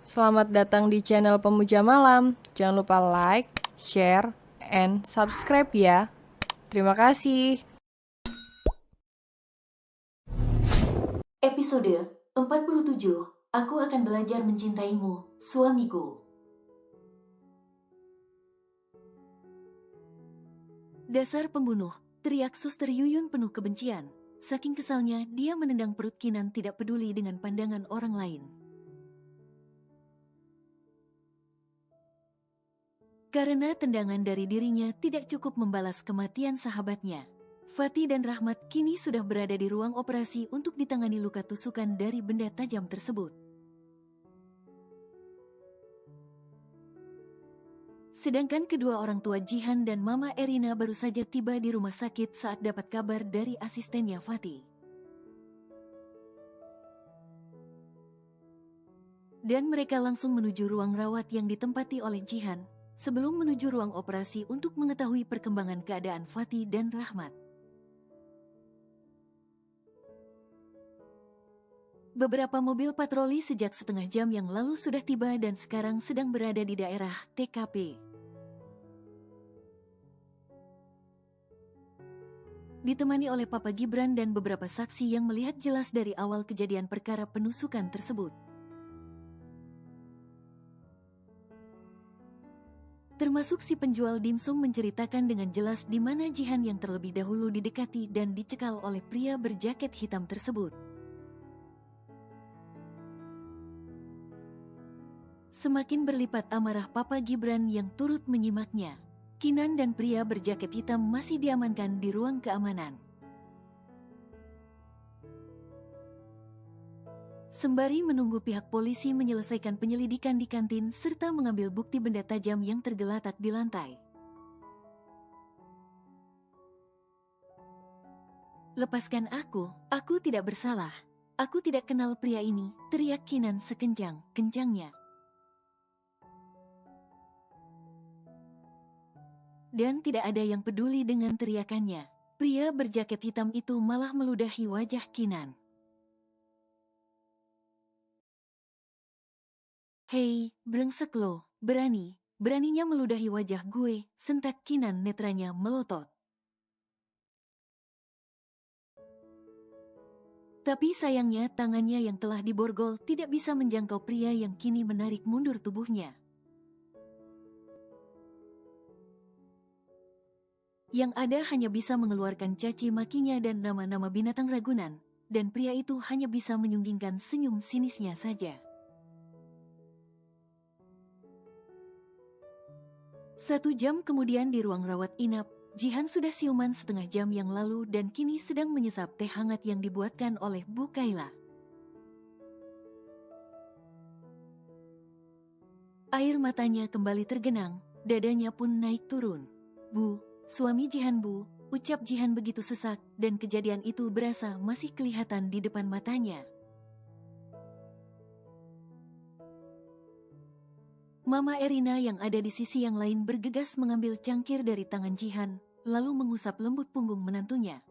Selamat datang di channel Pemuja Malam. Jangan lupa like, share, and subscribe ya. Terima kasih. Episode 47. Aku akan belajar mencintaimu, suamiku. Dasar pembunuh, teriak Suster Yuyun penuh kebencian. Saking kesalnya, dia menendang perut Kinan tidak peduli dengan pandangan orang lain. Karena tendangan dari dirinya tidak cukup membalas kematian sahabatnya. Fatih dan Rahmat kini sudah berada di ruang operasi untuk ditangani luka tusukan dari benda tajam tersebut. Sedangkan kedua orang tua Jihan dan Mama Erina baru saja tiba di rumah sakit saat dapat kabar dari asistennya Fatih. Dan mereka langsung menuju ruang rawat yang ditempati oleh Jihan, sebelum menuju ruang operasi untuk mengetahui perkembangan keadaan Fatih dan Rahmat. Beberapa mobil patroli sejak setengah jam yang lalu sudah tiba dan sekarang sedang berada di daerah TKP. Ditemani oleh Papa Gibran dan beberapa saksi yang melihat jelas dari awal kejadian perkara penusukan tersebut. Termasuk si penjual dimsum menceritakan dengan jelas di mana Jihan yang terlebih dahulu didekati dan dicekal oleh pria berjaket hitam tersebut. Semakin berlipat amarah Papa Gibran yang turut menyimaknya. Kinan dan pria berjaket hitam masih diamankan di ruang keamanan. Sembari menunggu pihak polisi menyelesaikan penyelidikan di kantin serta mengambil bukti benda tajam yang tergeletak di lantai. "Lepaskan aku tidak bersalah. Aku tidak kenal pria ini," teriak Kinan sekencang-kencangnya. Dan tidak ada yang peduli dengan teriakannya. Pria berjaket hitam itu malah meludahi wajah Kinan. "Hei, brengsek lo, beraninya meludahi wajah gue," sentak Kinan netranya melotot. Tapi sayangnya tangannya yang telah diborgol tidak bisa menjangkau pria yang kini menarik mundur tubuhnya. Yang ada hanya bisa mengeluarkan caci makinya dan nama-nama binatang ragunan, dan pria itu hanya bisa menyunggingkan senyum sinisnya saja. 1 jam kemudian di ruang rawat inap, Jihan sudah siuman setengah jam yang lalu dan kini sedang menyesap teh hangat yang dibuatkan oleh Bu Kaila. Air matanya kembali tergenang, dadanya pun naik turun. "Bu, suami Jihan Bu," ucap Jihan begitu sesak dan kejadian itu berasa masih kelihatan di depan matanya. Mama Erina yang ada di sisi yang lain bergegas mengambil cangkir dari tangan Jihan, lalu mengusap lembut punggung menantunya.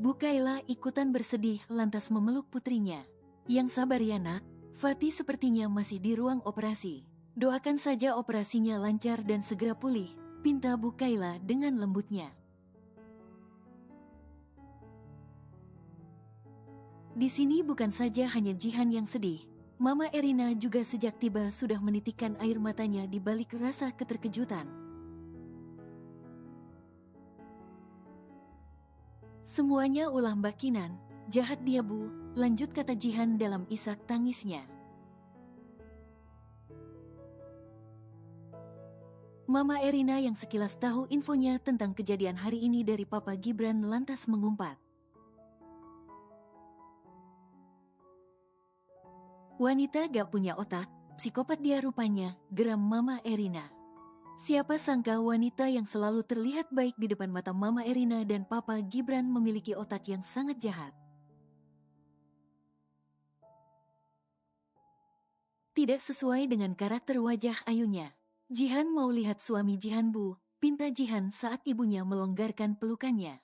Bu Kaila ikutan bersedih lantas memeluk putrinya. "Yang sabar ya nak, Fatih sepertinya masih di ruang operasi. Doakan saja operasinya lancar dan segera pulih," pinta Bu Kaila dengan lembutnya. Di sini bukan saja hanya Jihan yang sedih. Mama Erina juga sejak tiba sudah menitikkan air matanya di balik rasa keterkejutan. "Semuanya ulah Mbak Kinan, jahat dia Bu," lanjut kata Jihan dalam isak tangisnya. Mama Erina yang sekilas tahu infonya tentang kejadian hari ini dari Papa Gibran lantas mengumpat. "Wanita gak punya otak, psikopat dia rupanya," geram Mama Erina. Siapa sangka wanita yang selalu terlihat baik di depan mata Mama Erina dan Papa Gibran memiliki otak yang sangat jahat. Tidak sesuai dengan karakter wajah ayunya. "Jihan mau lihat suami Jihan Bu," pinta Jihan saat ibunya melonggarkan pelukannya.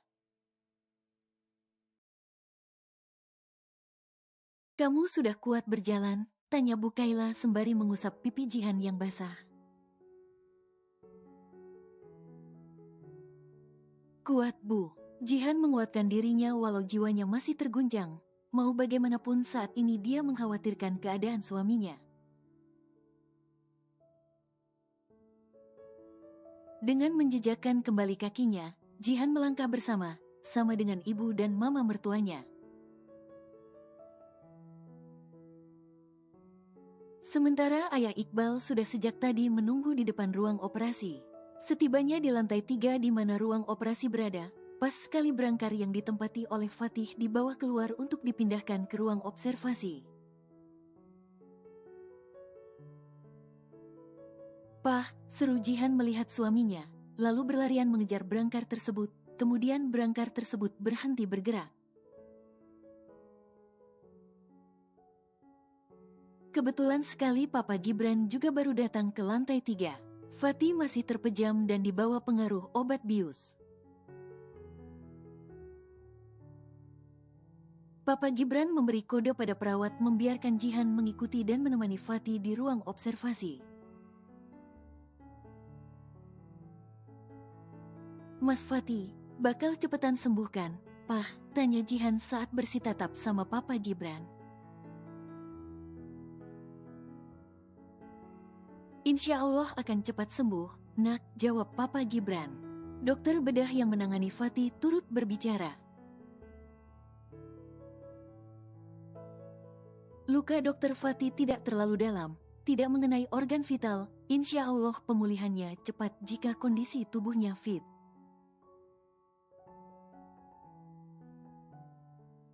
Kamu sudah kuat berjalan? Tanya Bu Kaila sembari mengusap pipi Jihan yang basah. Kuat, Bu. Jihan menguatkan dirinya walau jiwanya masih terguncang. Mau bagaimanapun saat ini dia mengkhawatirkan keadaan suaminya. Dengan menjejakkan kembali kakinya, Jihan melangkah bersama dengan ibu dan mama mertuanya. Sementara ayah Iqbal sudah sejak tadi menunggu di depan ruang operasi. Setibanya di lantai 3 di mana ruang operasi berada, pas sekali berangkar yang ditempati oleh Fatih dibawa keluar untuk dipindahkan ke ruang observasi. "Pah," seru Jihan melihat suaminya, lalu berlarian mengejar berangkar tersebut, kemudian berangkar tersebut berhenti bergerak. Kebetulan sekali Papa Gibran juga baru datang ke lantai 3. Fatih masih terpejam dan dibawa pengaruh obat bius. Papa Gibran memberi kode pada perawat membiarkan Jihan mengikuti dan menemani Fatih di ruang observasi. "Mas Fatih, bakal cepetan sembuhkan, Pah?" tanya Jihan saat bersitatap sama Papa Gibran. "Insya Allah akan cepat sembuh, Nak," jawab Papa Gibran. Dokter bedah yang menangani Fatih turut berbicara. "Luka Dokter Fatih tidak terlalu dalam, tidak mengenai organ vital, insya Allah pemulihannya cepat jika kondisi tubuhnya fit.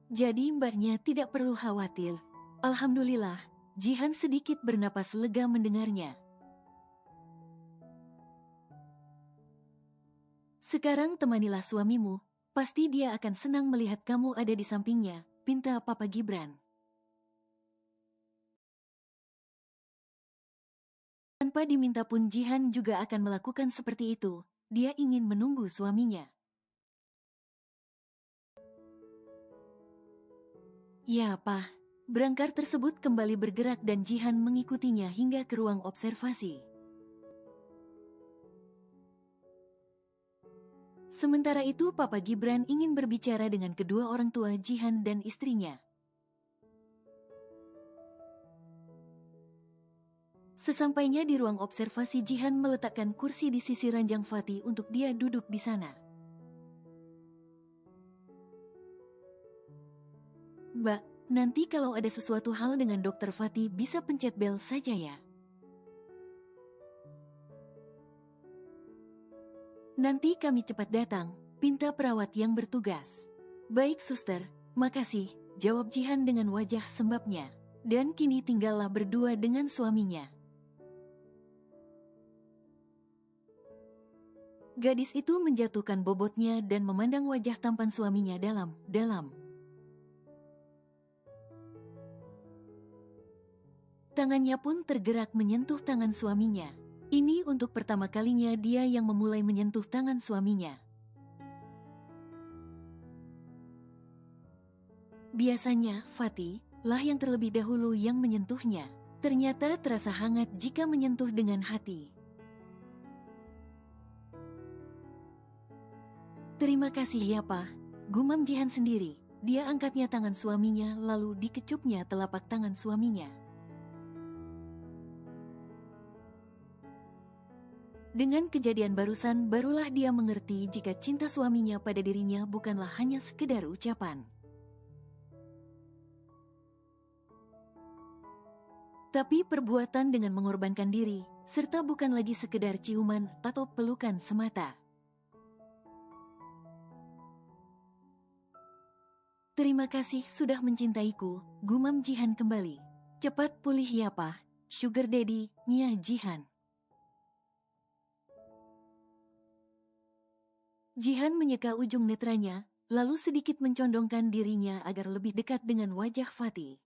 Jadi mbaknya tidak perlu khawatir." Alhamdulillah, Jihan sedikit bernapas lega mendengarnya. "Sekarang temanilah suamimu, pasti dia akan senang melihat kamu ada di sampingnya," pinta Papa Gibran. Tanpa diminta pun Jihan juga akan melakukan seperti itu. Dia ingin menunggu suaminya. "Ya, Pak." Berangkar tersebut kembali bergerak dan Jihan mengikutinya hingga ke ruang observasi. Sementara itu Papa Gibran ingin berbicara dengan kedua orang tua Jihan dan istrinya. Sesampainya di ruang observasi, Jihan meletakkan kursi di sisi ranjang Fatih untuk dia duduk di sana. "Mbak, nanti kalau ada sesuatu hal dengan Dokter Fatih bisa pencet bel saja ya. Nanti kami cepat datang," pinta perawat yang bertugas. "Baik suster, makasih," jawab Jihan dengan wajah sembabnya. Dan kini tinggallah berdua dengan suaminya. Gadis itu menjatuhkan bobotnya dan memandang wajah tampan suaminya dalam-dalam. Tangannya pun tergerak menyentuh tangan suaminya. Ini untuk pertama kalinya dia yang memulai menyentuh tangan suaminya. Biasanya Fatih lah yang terlebih dahulu yang menyentuhnya. Ternyata terasa hangat jika menyentuh dengan hati. "Terima kasih ya Pak," gumam Jihan sendiri. Dia angkatnya tangan suaminya lalu dikecupnya telapak tangan suaminya. Dengan kejadian barusan, barulah dia mengerti jika cinta suaminya pada dirinya bukanlah hanya sekedar ucapan. Tapi perbuatan dengan mengorbankan diri, serta bukan lagi sekedar ciuman atau pelukan semata. "Terima kasih sudah mencintaiku," gumam Jihan kembali. "Cepat pulih ya Pak, Sugar Daddy," nyah Jihan. Jihan menyeka ujung netranya, lalu sedikit mencondongkan dirinya agar lebih dekat dengan wajah Fatih.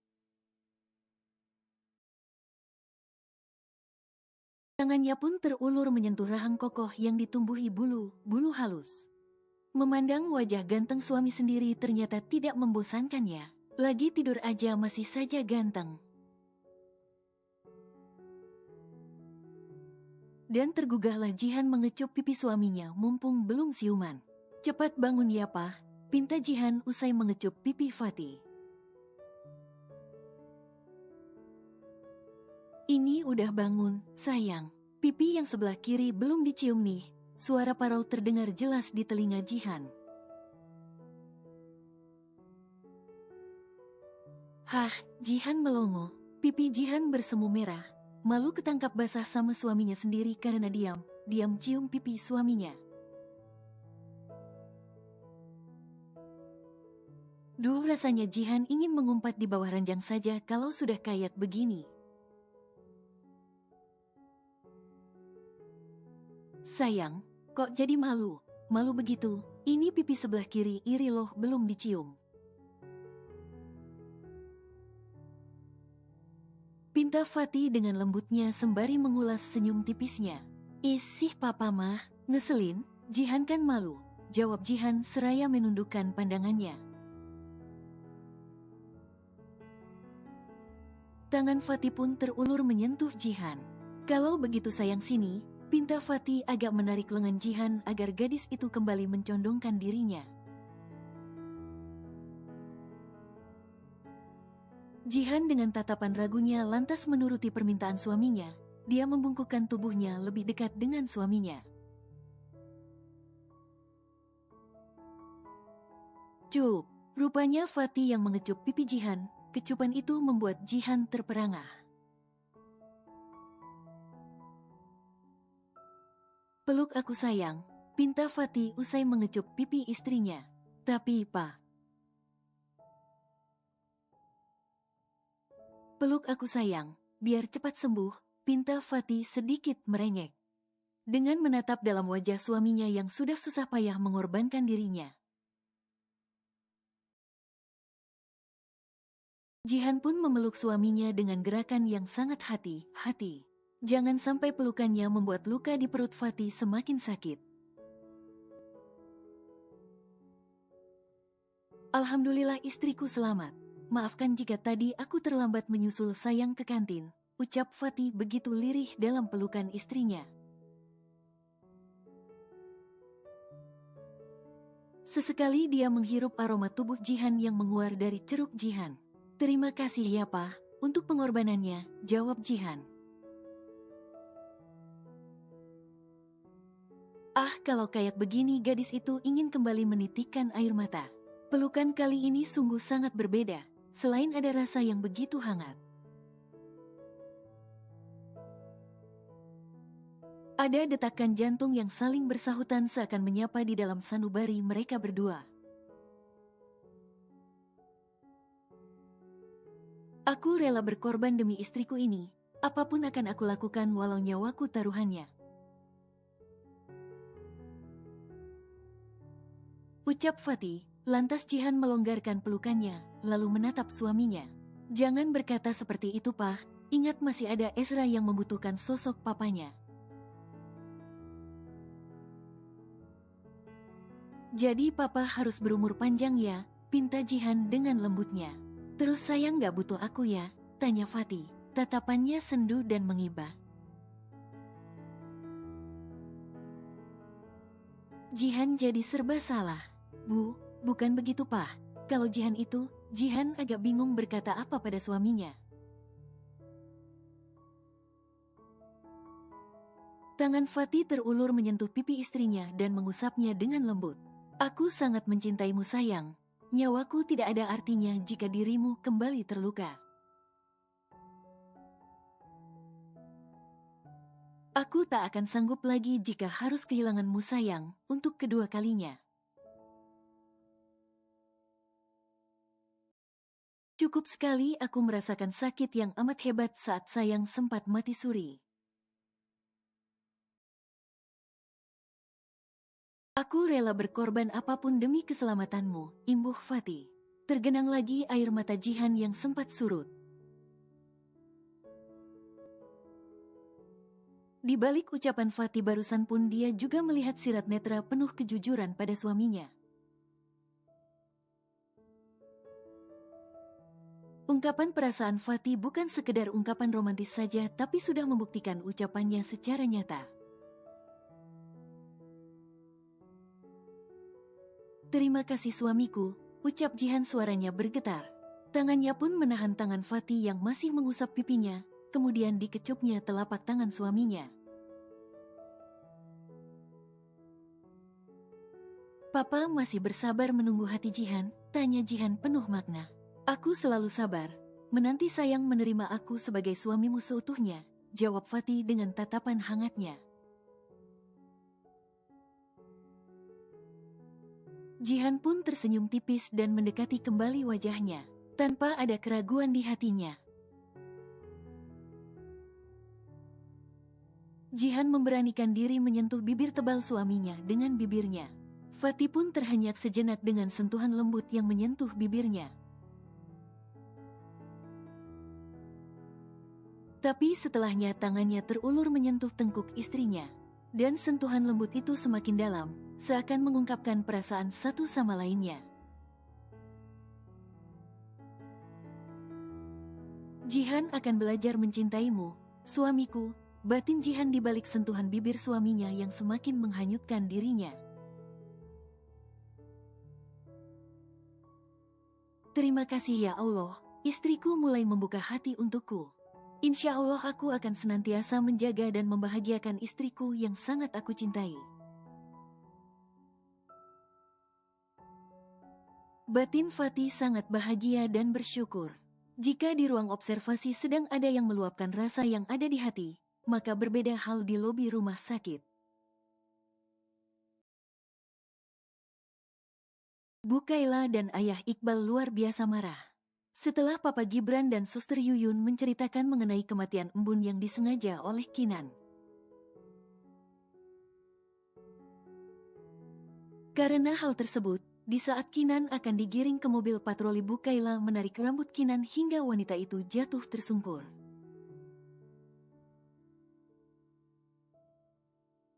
Tangannya pun terulur menyentuh rahang kokoh yang ditumbuhi bulu halus. Memandang wajah ganteng suami sendiri ternyata tidak membosankan ya. Lagi tidur aja masih saja ganteng. Dan tergugahlah Jihan mengecup pipi suaminya mumpung belum siuman. Cepat bangun ya Pak, pinta Jihan usai mengecup pipi Fatih. Ini udah bangun, sayang. Pipi yang sebelah kiri belum dicium nih. Suara parau terdengar jelas di telinga Jihan. Hah, Jihan melongo. Pipi Jihan bersemu merah. Malu ketangkap basah sama suaminya sendiri karena diam cium pipi suaminya. Duh, rasanya Jihan ingin mengumpat di bawah ranjang saja kalau sudah kayak begini. Sayang, kok jadi malu? Malu begitu, ini pipi sebelah kiri iri loh belum dicium. Pinta Fatih dengan lembutnya sembari mengulas senyum tipisnya. Isih papa mah, ngeselin, Jihan kan malu, jawab Jihan seraya menundukkan pandangannya. Tangan Fatih pun terulur menyentuh Jihan. Kalau begitu sayang sini, pinta Fatih agak menarik lengan Jihan agar gadis itu kembali mencondongkan dirinya. Jihan dengan tatapan ragunya lantas menuruti permintaan suaminya. Dia membungkukkan tubuhnya lebih dekat dengan suaminya. Cup, rupanya Fatih yang mengecup pipi Jihan. Kecupan itu membuat Jihan terperangah. Peluk aku sayang, pinta Fatih usai mengecup pipi istrinya. Tapi Pak, peluk aku sayang, biar cepat sembuh, pinta Fatih sedikit merengek. Dengan menatap dalam wajah suaminya yang sudah susah payah mengorbankan dirinya. Jihan pun memeluk suaminya dengan gerakan yang sangat hati-hati. Jangan sampai pelukannya membuat luka di perut Fatih semakin sakit. Alhamdulillah istriku selamat. Maafkan jika tadi aku terlambat menyusul sayang ke kantin, ucap Fatih begitu lirih dalam pelukan istrinya. Sesekali dia menghirup aroma tubuh Jihan yang menguar dari ceruk Jihan. Terima kasih ya Pak, untuk pengorbanannya, jawab Jihan. Ah, kalau kayak begini gadis itu ingin kembali menitikkan air mata. Pelukan kali ini sungguh sangat berbeda. Selain ada rasa yang begitu hangat, ada detakan jantung yang saling bersahutan seakan menyapa di dalam sanubari mereka berdua. Aku rela berkorban demi istriku ini. Apapun akan aku lakukan walau nyawaku taruhannya, ucap Fatih. Lantas Jihan melonggarkan pelukannya, lalu menatap suaminya. Jangan berkata seperti itu Pak, ingat masih ada Ezra yang membutuhkan sosok papanya. Jadi papa harus berumur panjang ya, pinta Jihan dengan lembutnya. Terus sayang gak butuh aku ya, tanya Fatih. Tatapannya sendu dan mengibah. Jihan jadi serba salah. Bu, bukan begitu Pak. Kalau Jihan itu, Jihan agak bingung berkata apa pada suaminya. Tangan Fatih terulur menyentuh pipi istrinya dan mengusapnya dengan lembut. Aku sangat mencintaimu sayang. Nyawaku tidak ada artinya jika dirimu kembali terluka. Aku tak akan sanggup lagi jika harus kehilanganmu sayang, untuk kedua kalinya. Cukup sekali aku merasakan sakit yang amat hebat saat sayang sempat mati suri. Aku rela berkorban apapun demi keselamatanmu, imbuh Fatih. Tergenang lagi air mata Jihan yang sempat surut. Di balik ucapan Fatih barusan pun dia juga melihat sirat netra penuh kejujuran pada suaminya. Ungkapan perasaan Fatih bukan sekedar ungkapan romantis saja, tapi sudah membuktikan ucapannya secara nyata. "Terima kasih suamiku," ucap Jihan, suaranya bergetar. Tangannya pun menahan tangan Fatih yang masih mengusap pipinya, kemudian dikecupnya telapak tangan suaminya. "Papa masih bersabar menunggu hati Jihan?" tanya Jihan penuh makna. "Aku selalu sabar, menanti sayang menerima aku sebagai suamimu seutuhnya," jawab Fatih dengan tatapan hangatnya. Jihan pun tersenyum tipis dan mendekati kembali wajahnya, tanpa ada keraguan di hatinya. Jihan memberanikan diri menyentuh bibir tebal suaminya dengan bibirnya. Fatih pun terhenyak sejenak dengan sentuhan lembut yang menyentuh bibirnya. Tapi setelahnya tangannya terulur menyentuh tengkuk istrinya. Dan sentuhan lembut itu semakin dalam, seakan mengungkapkan perasaan satu sama lainnya. "Jihan akan belajar mencintaimu, suamiku," batin Jihan di balik sentuhan bibir suaminya yang semakin menghanyutkan dirinya. "Terima kasih ya Allah, istriku mulai membuka hati untukku. Insya Allah aku akan senantiasa menjaga dan membahagiakan istriku yang sangat aku cintai." Batin Fatih sangat bahagia dan bersyukur. Jika di ruang observasi sedang ada yang meluapkan rasa yang ada di hati, maka berbeda hal di lobi rumah sakit. Bu Kaila dan Ayah Iqbal luar biasa marah. Setelah Papa Gibran dan Suster Yuyun menceritakan mengenai kematian embun yang disengaja oleh Kinan. Karena hal tersebut, di saat Kinan akan digiring ke mobil patroli, Bu Kaila menarik rambut Kinan hingga wanita itu jatuh tersungkur.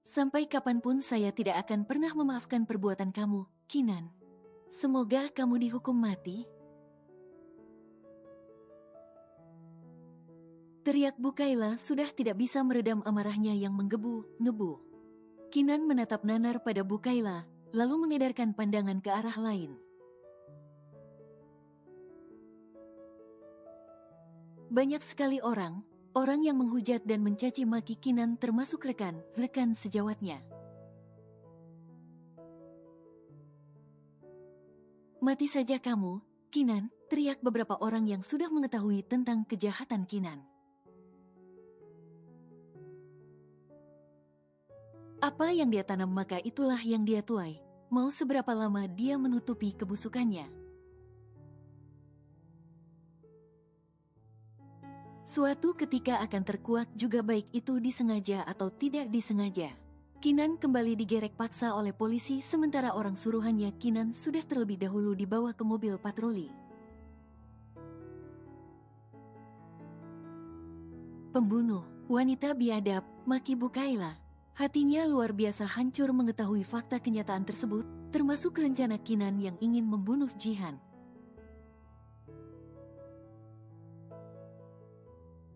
"Sampai kapanpun saya tidak akan pernah memaafkan perbuatan kamu, Kinan. Semoga kamu dihukum mati," teriak Bu Kaila sudah tidak bisa meredam amarahnya yang menggebu-gebu. Kinan menatap nanar pada Bu Kaila, lalu mengedarkan pandangan ke arah lain. Banyak sekali orang yang menghujat dan mencaci maki Kinan, termasuk rekan sejawatnya. "Mati saja kamu, Kinan," teriak beberapa orang yang sudah mengetahui tentang kejahatan Kinan. Apa yang dia tanam maka itulah yang dia tuai, mau seberapa lama dia menutupi kebusukannya. Suatu ketika akan terkuak juga, baik itu disengaja atau tidak disengaja. Kinan kembali digerek paksa oleh polisi, sementara orang suruhannya Kinan sudah terlebih dahulu dibawa ke mobil patroli. "Pembunuh, wanita biadab," maki Bu Kaila. Hatinya luar biasa hancur mengetahui fakta kenyataan tersebut, termasuk rencana Kinan yang ingin membunuh Jihan.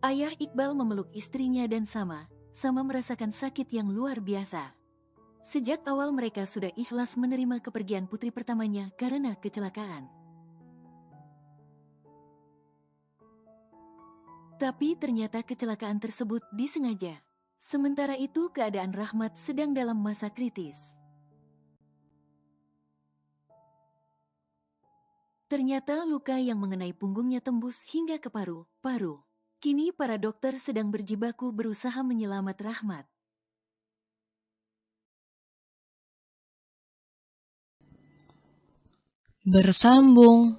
Ayah Iqbal memeluk istrinya dan sama merasakan sakit yang luar biasa. Sejak awal mereka sudah ikhlas menerima kepergian putri pertamanya karena kecelakaan. Tapi ternyata kecelakaan tersebut disengaja. Sementara itu keadaan Rahmat sedang dalam masa kritis. Ternyata luka yang mengenai punggungnya tembus hingga ke paru-paru. Kini para dokter sedang berjibaku berusaha menyelamat Rahmat. Bersambung.